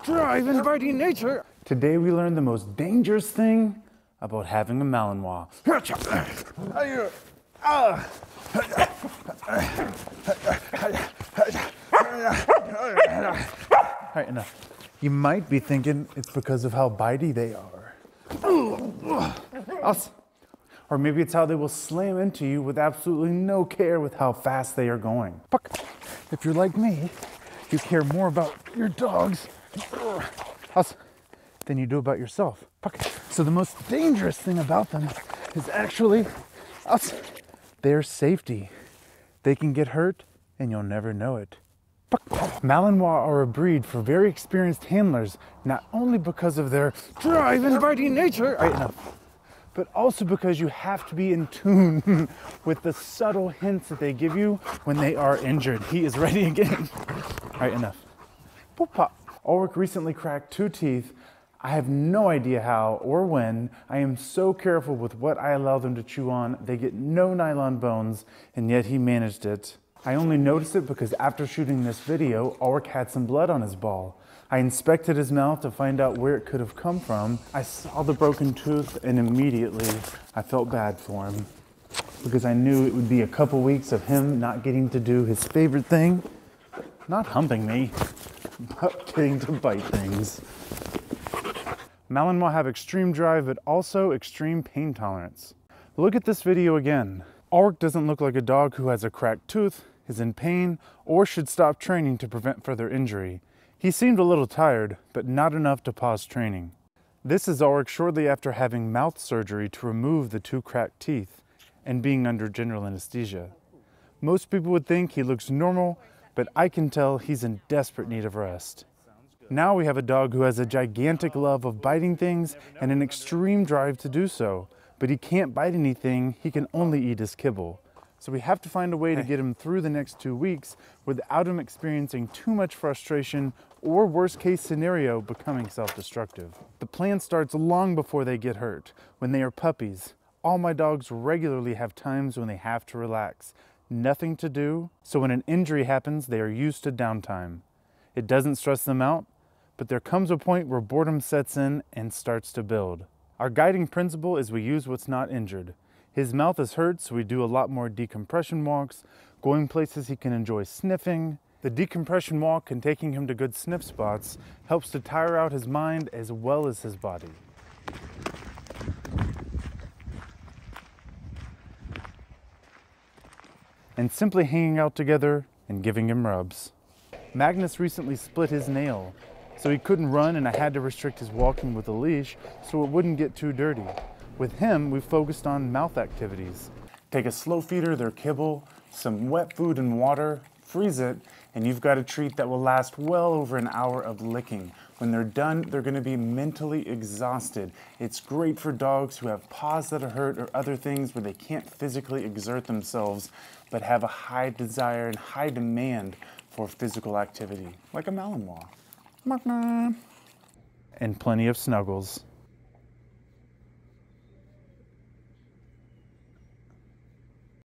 drive and biting nature. Today we learned the most dangerous thing about having a Malinois. All right, enough. You might be thinking it's because of how bitey they are. Or maybe it's how they will slam into you with absolutely no care with how fast they are going. If you're like me, you care more about your dogs than you do about yourself. So the most dangerous thing about them is actually their safety. They can get hurt and you'll never know it. Malinois are a breed for very experienced handlers, not only because of their drive and biting nature, but also because you have to be in tune with the subtle hints that they give you when they are injured. He is ready again. All right, enough. Boop, pop. Ulrich recently cracked 2 teeth. I have no idea how or when. I am so careful with what I allow them to chew on. They get no nylon bones, and yet he managed it. I only noticed it because after shooting this video, Ulrich had some blood on his ball. I inspected his mouth to find out where it could have come from. I saw the broken tooth and immediately I felt bad for him because I knew it would be a couple weeks of him not getting to do his favorite thing, not humping me, but getting to bite things. Malinois have extreme drive, but also extreme pain tolerance. Look at this video again. Ulrich doesn't look like a dog who has a cracked tooth, is in pain, or should stop training to prevent further injury. He seemed a little tired, but not enough to pause training. This is Ulrich shortly after having mouth surgery to remove the 2 cracked teeth and being under general anesthesia. Most people would think he looks normal, but I can tell he's in desperate need of rest. Now we have a dog who has a gigantic love of biting things and an extreme drive to do so, but he can't bite anything, he can only eat his kibble. So we have to find a way to get him through the next 2 weeks without him experiencing too much frustration or worst case scenario, becoming self-destructive. The plan starts long before they get hurt. When they are puppies, all my dogs regularly have times when they have to relax. Nothing to do, so when an injury happens, they are used to downtime. It doesn't stress them out, but there comes a point where boredom sets in and starts to build. Our guiding principle is we use what's not injured. His mouth is hurt, so we do a lot more decompression walks, going places he can enjoy sniffing. The decompression walk and taking him to good sniff spots helps to tire out his mind as well as his body. And simply hanging out together and giving him rubs. Magnus recently split his nail, so he couldn't run and I had to restrict his walking with a leash so it wouldn't get too dirty. With him, we focused on mouth activities. Take a slow feeder, their kibble, some wet food and water, freeze it, and you've got a treat that will last well over an hour of licking. When they're done, they're gonna be mentally exhausted. It's great for dogs who have paws that are hurt or other things where they can't physically exert themselves, but have a high desire and high demand for physical activity, like a Malinois. And plenty of snuggles.